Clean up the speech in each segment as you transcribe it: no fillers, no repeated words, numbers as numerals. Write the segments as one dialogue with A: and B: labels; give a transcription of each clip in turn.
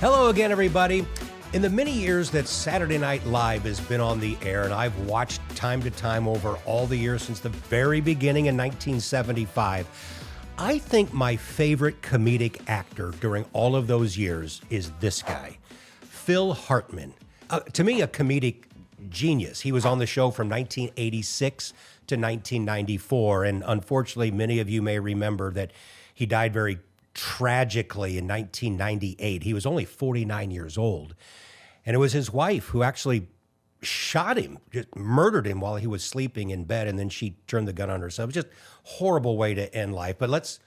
A: Hello again, everybody. In the many years that Saturday Night Live has been on the air, and I've watched time to time over all the years since the very beginning in 1975, I think my favorite comedic actor during all of those years is this guy, Phil Hartman. To me, a comedic genius. He was on the show from 1986 to 1994, and unfortunately, many of you may remember that he died very tragically in 1998. He was only 49 years old. And it was his wife who actually shot him, just murdered him while he was sleeping in bed, and then she turned the gun on herself. It was just a horrible way to end life. But let's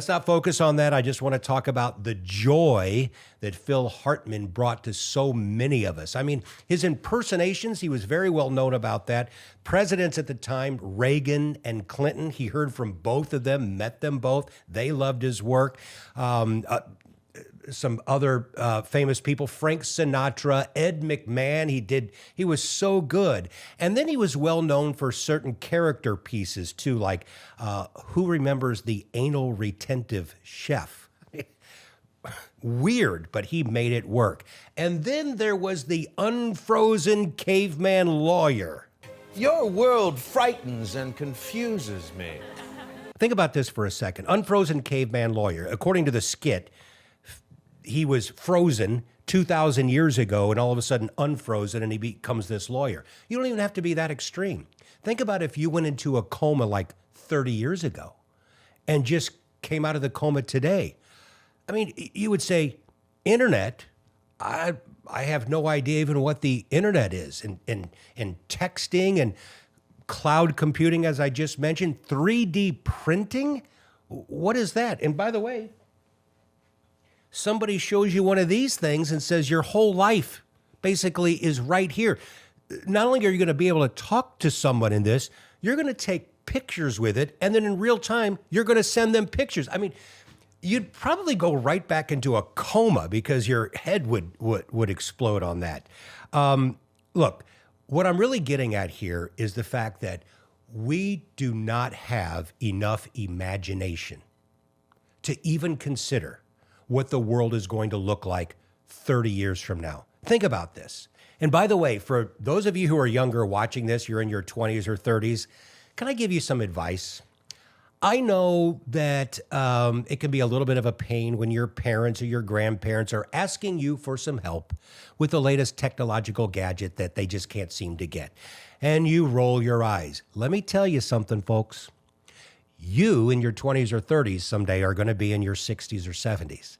A: not focus on that. I just want to talk about the joy that Phil Hartman brought to so many of us. I mean, his impersonations, he was very well known about that. Presidents at the time, Reagan and Clinton, he heard from both of them, met them both. They loved his work. Some other famous people, Frank Sinatra, Ed McMahon, he was so good. And then he was well known for certain character pieces too, like who remembers the anal retentive chef? Weird, but he made it work. And then there was the Unfrozen Caveman Lawyer.
B: Your world frightens and confuses me.
A: Think about this for a second. Unfrozen Caveman Lawyer, according to the skit, he was frozen 2,000 years ago and all of a sudden unfrozen and he becomes this lawyer. You don't even have to be that extreme. Think about if you went into a coma like 30 years ago and just came out of the coma today. I mean, you would say, internet, I have no idea even what the internet is. And texting and cloud computing, as I just mentioned, 3D printing, what is that? And by the way, somebody shows you one of these things and says your whole life basically is right here. Not only are you going to be able to talk to someone in this, you're going to take pictures with it, and then in real time, you're going to send them pictures. I mean, you'd probably go right back into a coma because your head would explode on that. Look, what I'm really getting at here is the fact that we do not have enough imagination to even consider what the world is going to look like 30 years from now. Think about this. And by the way, for those of you who are younger watching this, you're in your 20s or 30s, can I give you some advice? I know that it can be a little bit of a pain when your parents or your grandparents are asking you for some help with the latest technological gadget that they just can't seem to get. And you roll your eyes. Let me tell you something, folks. You in your 20s or 30s someday are going to be in your 60s or 70s.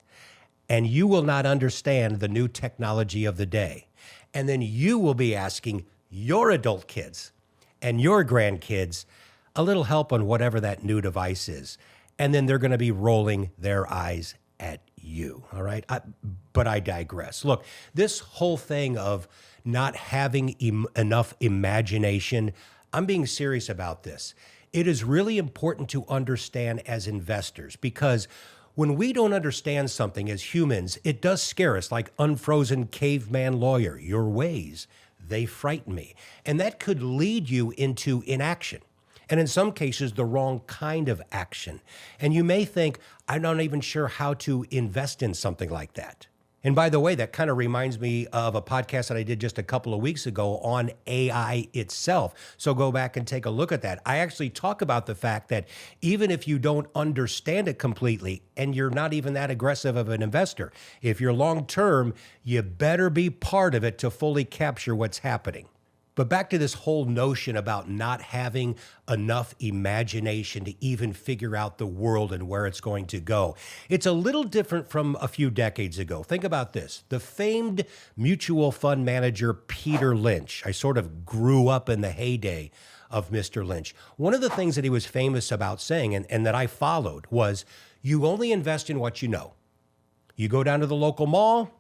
A: And you will not understand the new technology of the day. And then you will be asking your adult kids and your grandkids a little help on whatever that new device is. And then they're going to be rolling their eyes at you, all right? But I digress. Look, this whole thing of not having enough imagination, I'm being serious about this. It is really important to understand as investors because when we don't understand something as humans, it does scare us, like Unfrozen Caveman Lawyer. Your ways, they frighten me. And that could lead you into inaction. And in some cases, the wrong kind of action. And you may think, I'm not even sure how to invest in something like that. And by the way, that kind of reminds me of a podcast that I did just a couple of weeks ago on AI itself. So go back and take a look at that. I actually talk about the fact that even if you don't understand it completely and you're not even that aggressive of an investor, if you're long-term, you better be part of it to fully capture what's happening. But back to this whole notion about not having enough imagination to even figure out the world and where it's going to go. It's a little different from a few decades ago. Think about this. The famed mutual fund manager, Peter Lynch. I sort of grew up in the heyday of Mr. Lynch. One of the things that he was famous about saying, and that I followed, was you only invest in what you know. You go down to the local mall,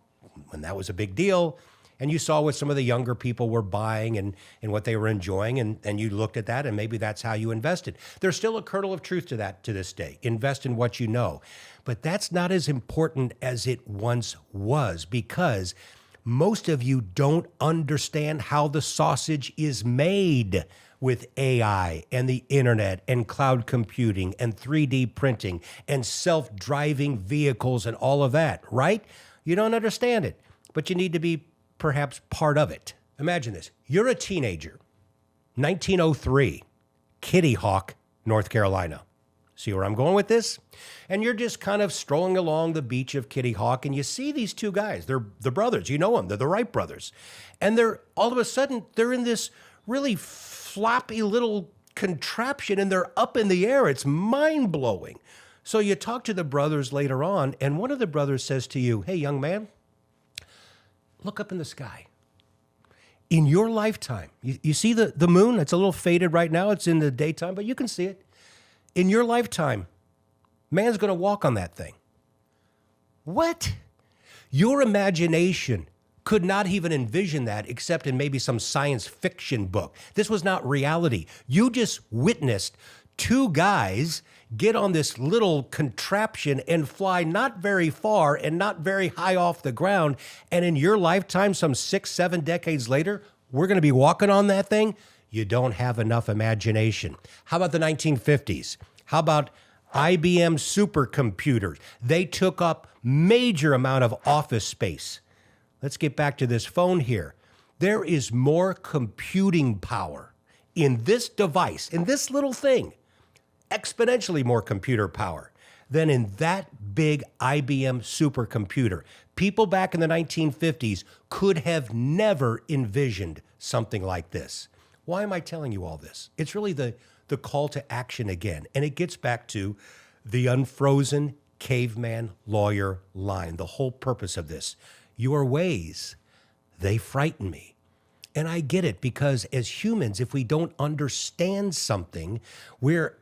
A: when that was a big deal, and you saw what some of the younger people were buying and what they were enjoying, and you looked at that, and maybe that's how you invested. There's still a kernel of truth to that to this day. Invest in what you know. But that's not as important as it once was, because most of you don't understand how the sausage is made with AI and the internet and cloud computing and 3D printing and self-driving vehicles and all of that, right? You don't understand it, but you need to be perhaps part of it. Imagine this. You're a teenager, 1903, Kitty Hawk, North Carolina. See where I'm going with this? And you're just kind of strolling along the beach of Kitty Hawk, and you see these two guys. They're the brothers. You know them. They're the Wright brothers. And they're all of a sudden, they're in this really floppy little contraption, and they're up in the air. It's mind-blowing. So you talk to the brothers later on, and one of the brothers says to you, hey, young man, look up in the sky. In your lifetime, you see the moon? It's a little faded right now. It's in the daytime, but you can see it. In your lifetime, man's going to walk on that thing. What? Your imagination could not even envision that except in maybe some science fiction book. This was not reality. You just witnessed two guys get on this little contraption and fly not very far and not very high off the ground. And in your lifetime, some 6-7 decades later, we're going to be walking on that thing? You don't have enough imagination. How about the 1950s? How about IBM supercomputers? They took up major amount of office space. Let's get back to this phone here. There is more computing power in this device, in this little thing, exponentially more computer power than in that big IBM supercomputer. People back in the 1950s could have never envisioned something like this. Why am I telling you all this? It's really the call to action again. And it gets back to the Unfrozen Caveman Lawyer line, the whole purpose of this. Your ways, they frighten me. And I get it, because as humans, if we don't understand something, we're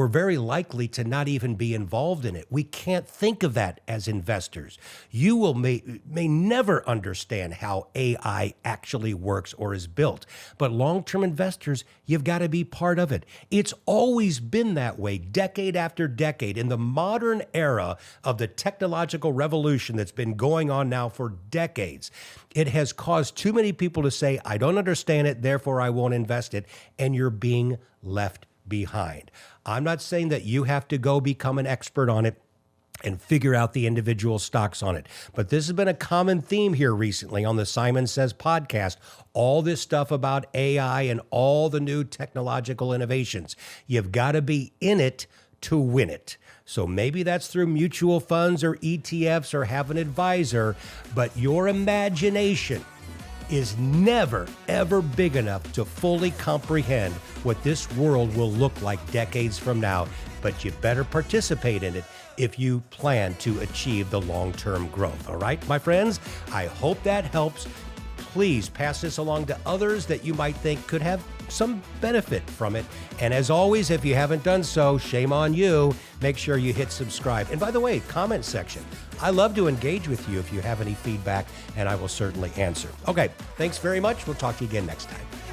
A: very likely to not even be involved in it. We can't think of that as investors. You may never understand how AI actually works or is built. But long-term investors, you've got to be part of it. It's always been that way, decade after decade. In the modern era of the technological revolution that's been going on now for decades, it has caused too many people to say, I don't understand it, therefore I won't invest it, and you're being left behind. I'm not saying that you have to go become an expert on it and figure out the individual stocks on it. But this has been a common theme here recently on the Simon Says podcast, all this stuff about AI and all the new technological innovations. You've got to be in it to win it. So maybe that's through mutual funds or ETFs or have an advisor, but your imagination is never, ever big enough to fully comprehend what this world will look like decades from now. But you better participate in it if you plan to achieve the long-term growth. All right, my friends? I hope that helps. Please pass this along to others that you might think could have some benefit from it. And as always, if you haven't done so, shame on you. Make sure you hit subscribe. And by the way, comment section. I love to engage with you if you have any feedback, and I will certainly answer. Okay, thanks very much. We'll talk to you again next time.